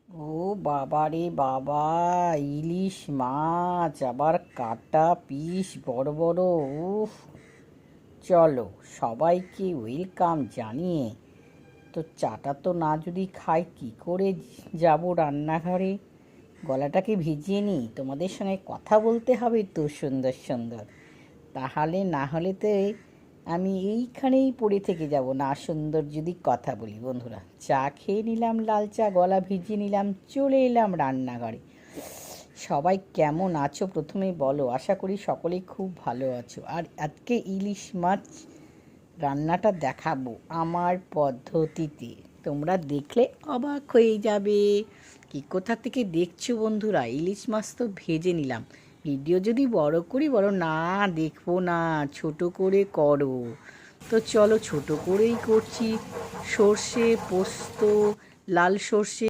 ও বাবা রে বাবা, ইলিশ মাছ আবার কাটা পিস বড় বড়। উফ, চলো সবাইকে ওয়েলকাম জানিয়ে তো চাটা তো না যদি খাই কি করে যাব রান্নাঘরে। গলাটাকে ভিজিয়ে নিই, তোমাদের সঙ্গে কথা বলতে হবে তো সুন্দর সুন্দর। তাহলে না হলে তো আমি এইখানেই পড়ে থেকে যাব না সুন্দর যদি কথা বলি। বন্ধুরা, চা খেয়ে নিলাম, লাল চা, গলা ভিজিয়ে নিলাম, চলে এলাম রান্নাঘরে। সবাই কেমন আছো প্রথমেই বলো, আশা করি সকলেই খুব ভালো আছো। আর আজকে ইলিশ মাছ রান্নাটা দেখাবো আমার পদ্ধতিতে, তোমরা দেখলে অবাক হয়ে যাবে। কি কোথা থেকে দেখছো বন্ধুরা? ইলিশ মাছ তো ভেজে নিলাম। ভিডিও যদি বড় করি বলো না, দেখবো না, ছোট করে করো। তো চলো ছোট করেই করছি। সর্ষে পোস্ত, লাল সর্ষে